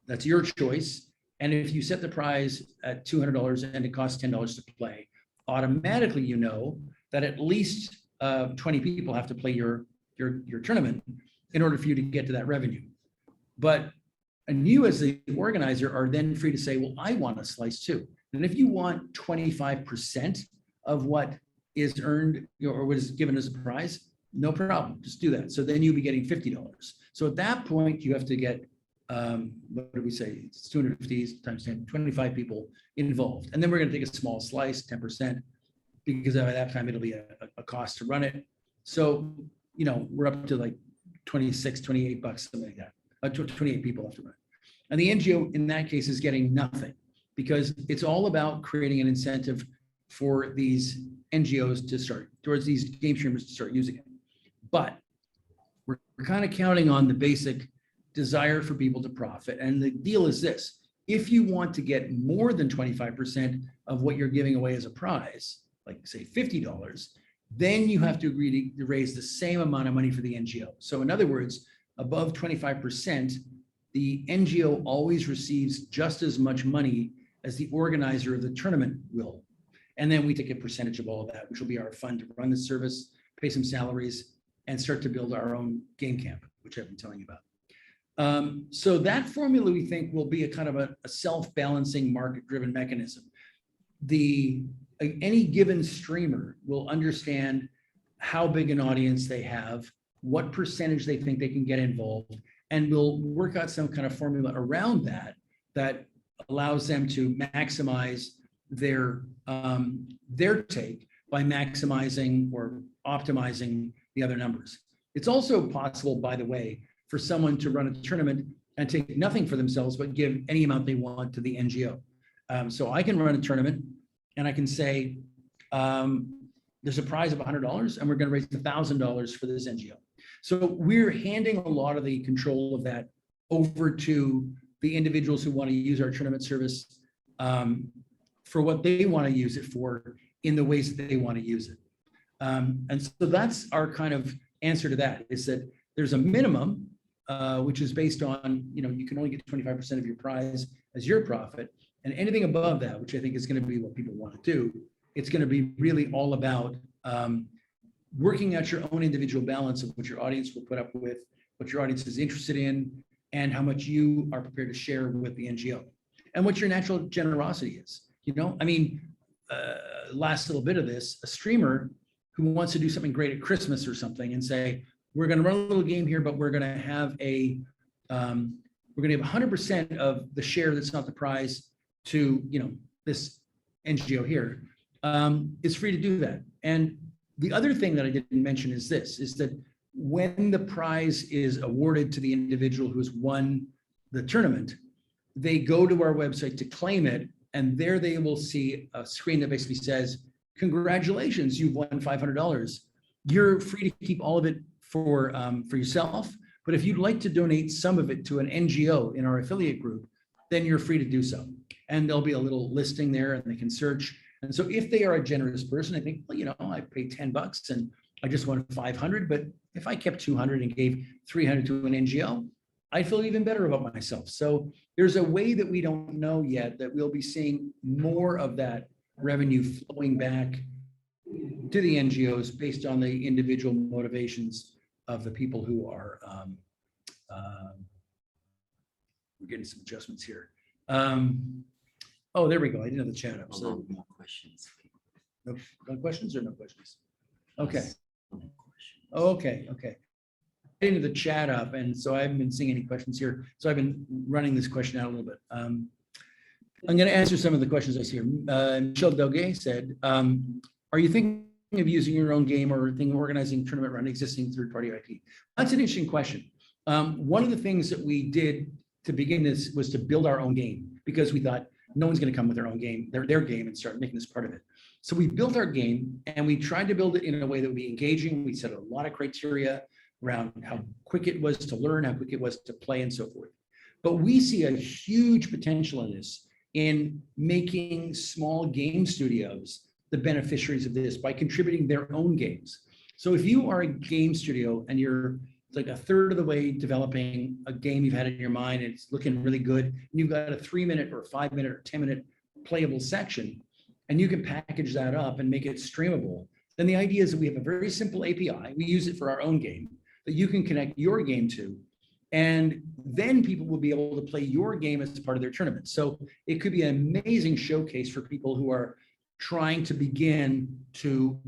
That's your choice. And if you set the prize at $200 and it costs $10 to play, automatically you know that at least 20 people have to play your tournament in order for you to get to that revenue. And you as the organizer are then free to say, well, I want a slice too. And if you want 25% of what is earned or what is given as a prize, no problem, just do that. So then you'll be getting $50. So at that point, you have to get, what do we say? It's 250 times 10, 25 people involved. And then we're going to take a small slice, 10%, because by that time it'll be a cost to run it. So, we're up to like 26, 28 bucks, something like that. 28 people have to run it. And the NGO in that case is getting nothing, because it's all about creating an incentive for these NGOs to start, towards these game streamers to start using it. But we're kind of counting on the basic desire for people to profit. And the deal is this: if you want to get more than 25% of what you're giving away as a prize, like say $50, then you have to agree to raise the same amount of money for the NGO. So in other words, above 25%, the NGO always receives just as much money as the organizer of the tournament will. And then we take a percentage of all of that, which will be our fund to run the service, pay some salaries, and start to build our own game camp, which I've been telling you about. So that formula, we think, will be a kind of a self-balancing market-driven mechanism. Any given streamer will understand how big an audience they have, what percentage they think they can get involved, and we'll work out some kind of formula around that allows them to maximize their take by maximizing or optimizing the other numbers. It's also possible, by the way, for someone to run a tournament and take nothing for themselves, but give any amount they want to the NGO. So I can run a tournament and I can say, there's a prize of $100 and we're going to raise $1,000 for this NGO. So we're handing a lot of the control of that over to the individuals who want to use our tournament service for what they want to use it for in the ways that they want to use it. And so that's our kind of answer to that, is that there's a minimum, which is based on, you can only get 25% of your prize as your profit. And anything above that, which I think is going to be what people want to do, it's going to be really all about working out your own individual balance of what your audience will put up with, what your audience is interested in, and how much you are prepared to share with the NGO, and what your natural generosity is. Last little bit of this, a streamer who wants to do something great at Christmas or something and say, we're going to run a little game here, but we're going to have 100% of the share that's not the prize to, this NGO here, is free to do that. And the other thing that I didn't mention is this, is that when the prize is awarded to the individual who's won the tournament, they go to our website to claim it, and there they will see a screen that basically says, congratulations, you've won $500. You're free to keep all of it for yourself, but if you'd like to donate some of it to an NGO in our affiliate group, then you're free to do so. And there'll be a little listing there and they can search. And so if they are a generous person, I think, well, I paid $10 and I just won 500, but if I kept 200 and gave 300 to an NGO, I feel even better about myself. So there's a way that we don't know yet that we'll be seeing more of that revenue flowing back to the NGOs based on the individual motivations of the people who are, we're getting some adjustments here. Oh, there we go. I didn't have the chat up. So More questions. no questions or no questions? Okay. Yes, no questions. Okay. Into the chat up, and so I haven't been seeing any questions here. So I've been running this question out a little bit. I'm going to answer some of the questions I see here. Michelle Doge said, "Are you thinking of using your own game or organizing tournament around existing third-party IP?" That's an interesting question. One of the things that we did to begin this was to build our own game because we thought no one's going to come with their own game, their game, and start making this part of it. So we built our game and we tried to build it in a way that would be engaging. We set a lot of criteria around how quick it was to learn, how quick it was to play, and so forth. But we see a huge potential in this, in making small game studios the beneficiaries of this by contributing their own games. So if you are a game studio and you're like a third of the way developing a game you've had in your mind, and it's looking really good, and you've got a 3-minute or 5-minute or 10-minute playable section, and you can package that up and make it streamable, then the idea is that we have a very simple API. We use it for our own game that you can connect your game to, and then people will be able to play your game as part of their tournament. So it could be an amazing showcase for people who are trying to begin to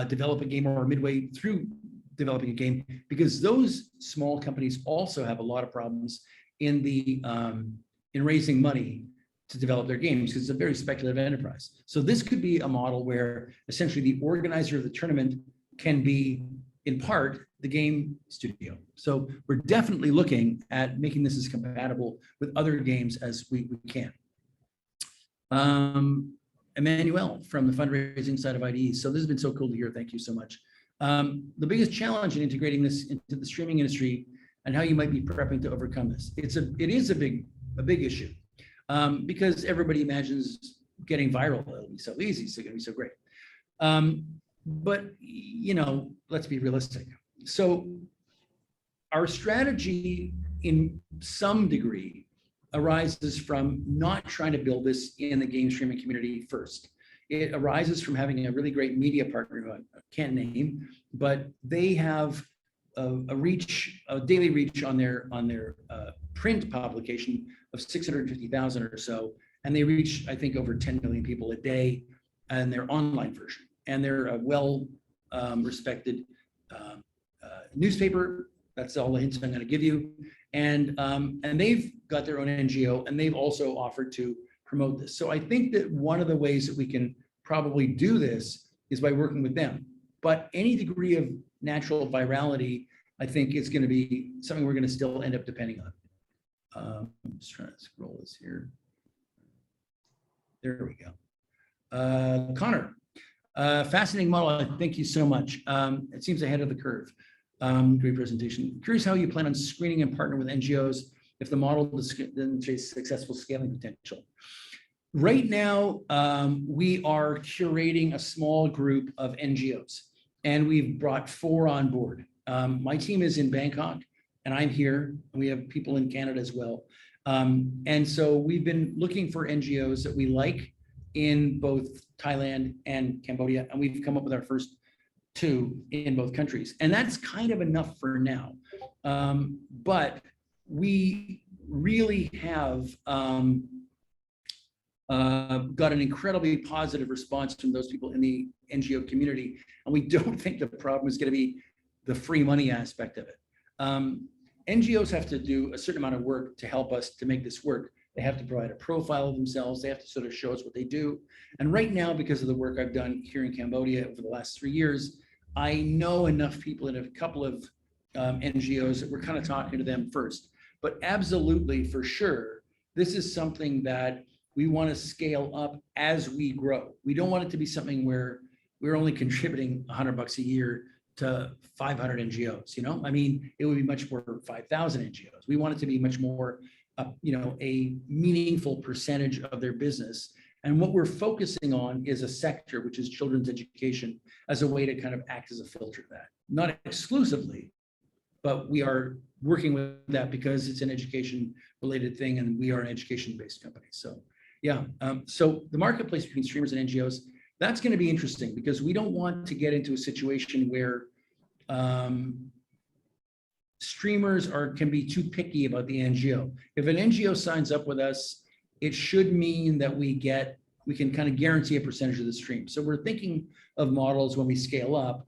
develop a game or midway through developing a game, because those small companies also have a lot of problems in raising money to develop their games because it's a very speculative enterprise. So this could be a model where essentially the organizer of the tournament can be, in part, the game studio. So we're definitely looking at making this as compatible with other games as we can. Emmanuel from the fundraising side of IDE. So this has been so cool to hear. Thank you so much. The biggest challenge in integrating this into the streaming industry and how you might be prepping to overcome this. It is a big issue because everybody imagines getting viral. It'll be so easy. It's going to be so great. But, let's be realistic. So our strategy in some degree arises from not trying to build this in the game streaming community first. It arises from having a really great media partner who I can't name, but they have a daily reach on their print publication of 650,000 or so. And they reach, I think, over 10 million people a day in their online version. And they're a well-respected newspaper. That's all the hints I'm going to give you. And they've got their own NGO, and they've also offered to promote this. So I think that one of the ways that we can probably do this is by working with them. But any degree of natural virality, I think, is going to be something we're going to still end up depending on. I'm just trying to scroll this here. There we go. Connor, fascinating model. Thank you so much. It seems ahead of the curve. Great presentation. Curious how you plan on screening and partner with NGOs if the model demonstrates successful scaling potential. Right now, we are curating a small group of NGOs, and we've brought 4 on board. My team is in Bangkok, and I'm here, and we have people in Canada as well. And so we've been looking for NGOs that we like in both Thailand and Cambodia, and we've come up with our first 2 in both countries. And that's kind of enough for now. But we really have got an incredibly positive response from those people in the NGO community. And we don't think the problem is going to be the free money aspect of it. NGOs have to do a certain amount of work to help us to make this work. They have to provide a profile of themselves. They have to sort of show us what they do. And right now, because of the work I've done here in Cambodia over the last 3 years, I know enough people in a couple of NGOs that we're kind of talking to them first. But absolutely, for sure, this is something that we want to scale up as we grow. We don't want it to be something where we're only contributing $100 a year to 500 NGOs. You know, I mean, it would be much more 5,000 NGOs. We want it to be much more, a meaningful percentage of their business. And what we're focusing on is a sector, which is children's education, as a way to kind of act as a filter to that. Not exclusively, but we are working with that because it's an education related thing and we are an education based company. So yeah, so the marketplace between streamers and NGOs, that's going to be interesting because we don't want to get into a situation where streamers can be too picky about the NGO. If an NGO signs up with us, it should mean that we can kind of guarantee a percentage of the stream. So we're thinking of models when we scale up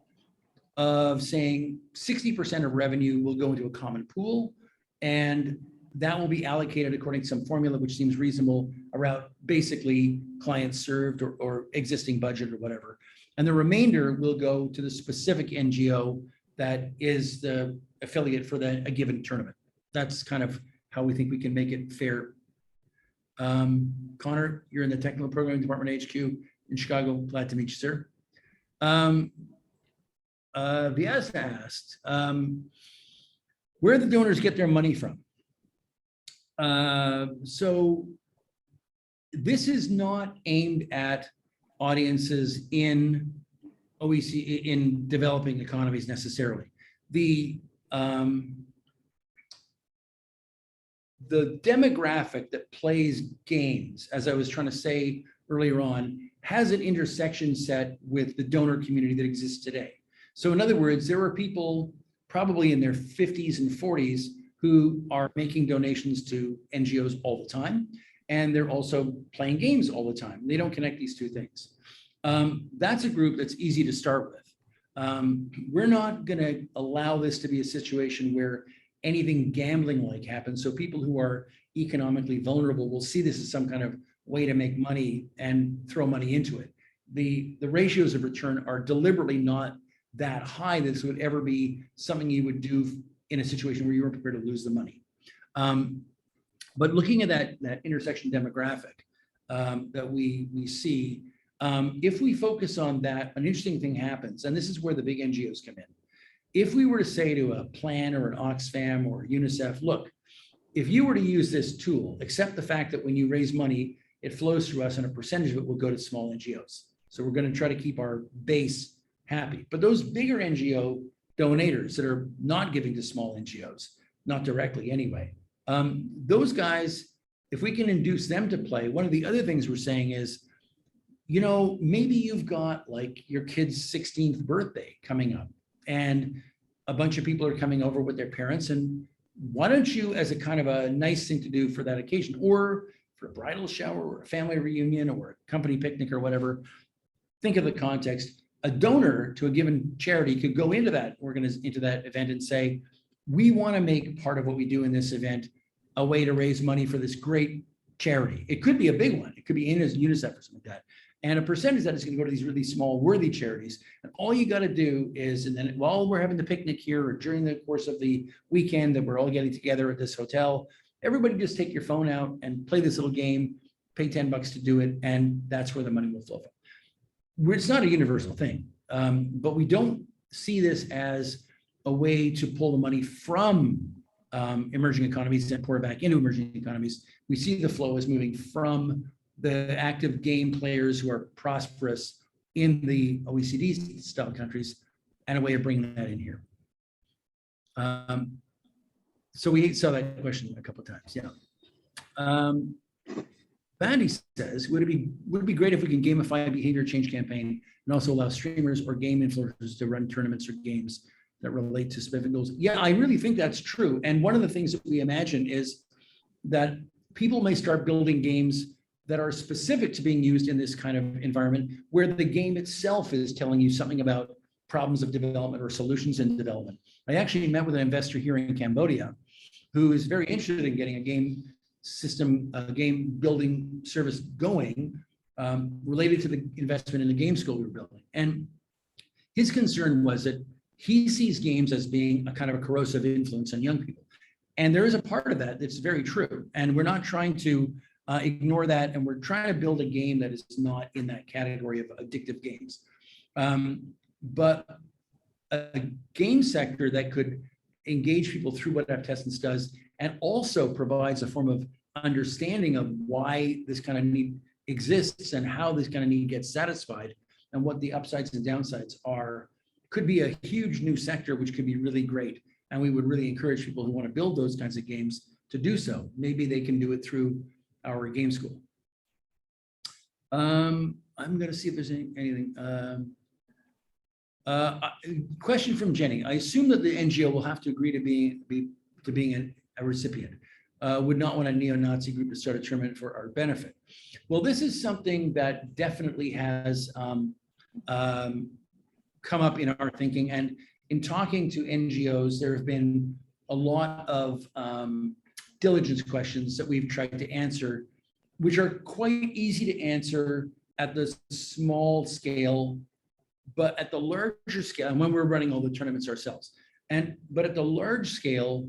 of saying 60% of revenue will go into a common pool, and that will be allocated according to some formula which seems reasonable around basically clients served or existing budget or whatever. And the remainder will go to the specific NGO that is the affiliate for a given tournament. That's kind of how we think we can make it fair. Connor, you're in the technical programming department HQ in Chicago. Glad to meet you, sir. Vyas asked, where do the donors get their money from? So this is not aimed at audiences in OECD, in developing economies necessarily. The demographic that plays games, as I was trying to say earlier on, has an intersection set with the donor community that exists today. So in other words, there are people probably in their 50s and 40s who are making donations to NGOs all the time, and they're also playing games all the time. They don't connect these two things. That's a group that's easy to start with. We're not going to allow this to be a situation where anything gambling-like happens. So people who are economically vulnerable will see this as some kind of way to make money and throw money into it. The ratios of return are deliberately not that high. This would ever be something you would do in a situation where you weren't prepared to lose the money. But looking at that intersection demographic that we see, if we focus on that, an interesting thing happens, and this is where the big NGOs come in. If we were to say to a Plan or an Oxfam or UNICEF, look, if you were to use this tool, accept the fact that when you raise money, it flows through us and a percentage of it will go to small NGOs. So we're going to try to keep our base happy. But those bigger NGO donators that are not giving to small NGOs, not directly anyway, those guys, if we can induce them to play, one of the other things we're saying is, you know, maybe you've got like your kid's 16th birthday coming up and a bunch of people are coming over with their parents, and why don't you, as a kind of a nice thing to do for that occasion, or for a bridal shower or a family reunion or a company picnic or whatever, think of the context. A donor to a given charity could go into that event and say, we want to make part of what we do in this event a way to raise money for this great charity. It could be a big one. It could be in as UNICEF or something like that. And a percentage of that is going to go to these really small, worthy charities. And all you got to do is, and then while we're having the picnic here or during the course of the weekend that we're all getting together at this hotel, everybody just take your phone out and play this little game, pay $10 to do it, and that's where the money will flow from. It's not a universal thing, but we don't see this as a way to pull the money from emerging economies and pour it back into emerging economies. We see the flow as moving from the active game players who are prosperous in the OECD style countries and a way of bringing that in here. So we saw that question a couple of times, yeah. Bandy says, would it be great if we can gamify a behavior change campaign and also allow streamers or game influencers to run tournaments or games that relate to specific goals? Yeah, I really think that's true. And one of the things that we imagine is that people may start building games that are specific to being used in this kind of environment, where the game itself is telling you something about problems of development or solutions in development. I actually met with an investor here in Cambodia who is very interested in getting a game system, game building service going, related to the investment in the game school we were building. And his concern was that he sees games as being a kind of a corrosive influence on young people. And there is a part of that that's very true. And we're not trying to ignore that. And we're trying to build a game that is not in that category of addictive games. But a game sector that could engage people through what AppTessence does and also provides a form of understanding of why this kind of need exists and how this kind of need gets satisfied and what the upsides and downsides are, could be a huge new sector, which could be really great. And we would really encourage people who want to build those kinds of games to do so. Maybe they can do it through our game school. I'm going to see if there's anything. Question from Jenny. I assume that the NGO will have to agree to being a recipient. Would not want a neo-Nazi group to start a tournament for our benefit. Well, this is something that definitely has come up in our thinking, and in talking to NGOs, there have been a lot of diligence questions that we've tried to answer, which are quite easy to answer at the small scale, but at the larger scale, and when we're running all the tournaments ourselves. But at the large scale,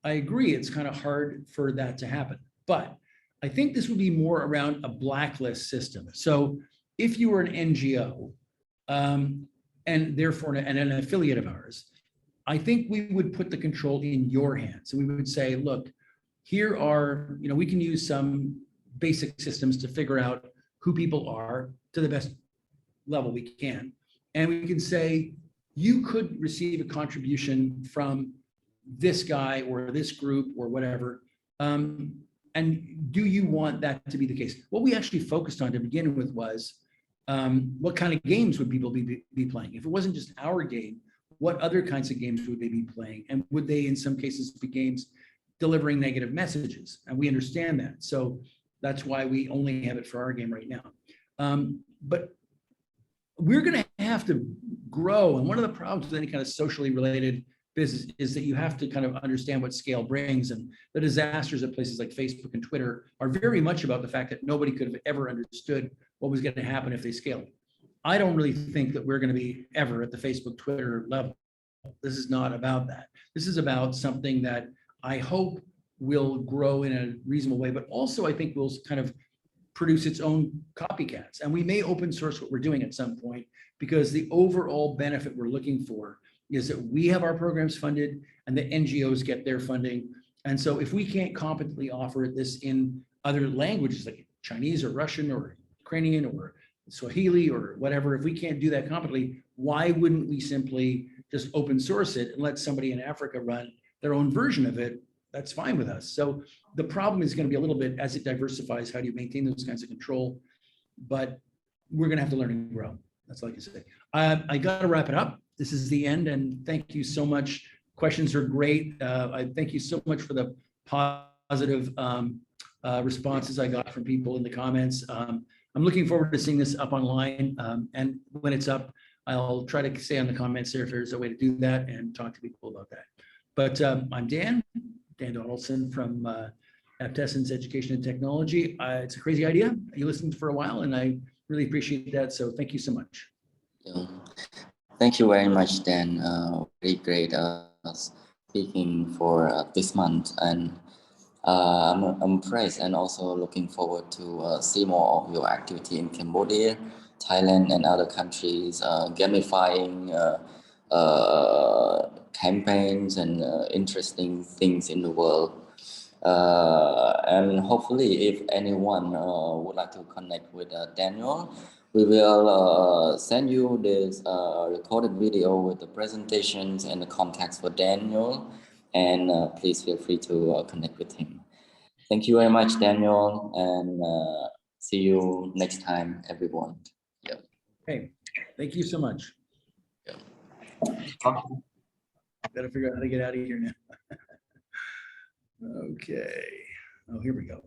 I agree, it's kind of hard for that to happen. But I think this would be more around a blacklist system. So if you were an NGO, and therefore an affiliate of ours, I think we would put the control in your hands. And we would say, look, here are, we can use some basic systems to figure out who people are to the best level we can. And we can say, you could receive a contribution from this guy or this group or whatever. And do you want that to be the case? What we actually focused on to begin with was, what kind of games would people be playing? If it wasn't just our game, what other kinds of games would they be playing? And would they, in some cases, be games delivering negative messages? And we understand that. So that's why we only have it for our game right now. But we're going to have to grow. And one of the problems with any kind of socially related business is that you have to kind of understand what scale brings. And the disasters at places like Facebook and Twitter are very much about the fact that nobody could have ever understood what was going to happen if they scaled. I don't really think that we're going to be ever at the Facebook, Twitter level. This is not about that. This is about something that I hope will grow in a reasonable way, but also I think will kind of produce its own copycats. And we may open source what we're doing at some point, because the overall benefit we're looking for is that we have our programs funded and the NGOs get their funding. And so if we can't competently offer this in other languages like Chinese or Russian or Ukrainian or Swahili or whatever, if we can't do that competently, why wouldn't we simply just open source it and let somebody in Africa run their own version of it? That's fine with us. So the problem is going to be a little bit, as it diversifies, how do you maintain those kinds of control? But we're going to have to learn and grow. That's all I can say. I got to wrap it up. This is the end, and thank you so much. Questions are great. I thank you so much for the positive responses I got from people in the comments. I'm looking forward to seeing this up online, and when it's up, I'll try to say on the comments there if there's a way to do that and talk to people about that. But I'm Dan Donaldson from AppTessence Education and Technology. It's a crazy idea. You listened for a while, and I really appreciate that. So thank you so much. Yeah. Thank you very much, Dan. Very great speaking for this month, and I'm impressed and also looking forward to see more of your activity in Cambodia, Thailand, and other countries, gamifying campaigns and interesting things in the world. And hopefully, if anyone would like to connect with Daniel, we will send you this recorded video with the presentations and the contacts for Daniel, and please feel free to connect with him. Thank you very much, Daniel, and see you next time, everyone. Yeah. Hey, thank you so much. Yeah. Gotta figure out how to get out of here now. Okay. Oh, here we go.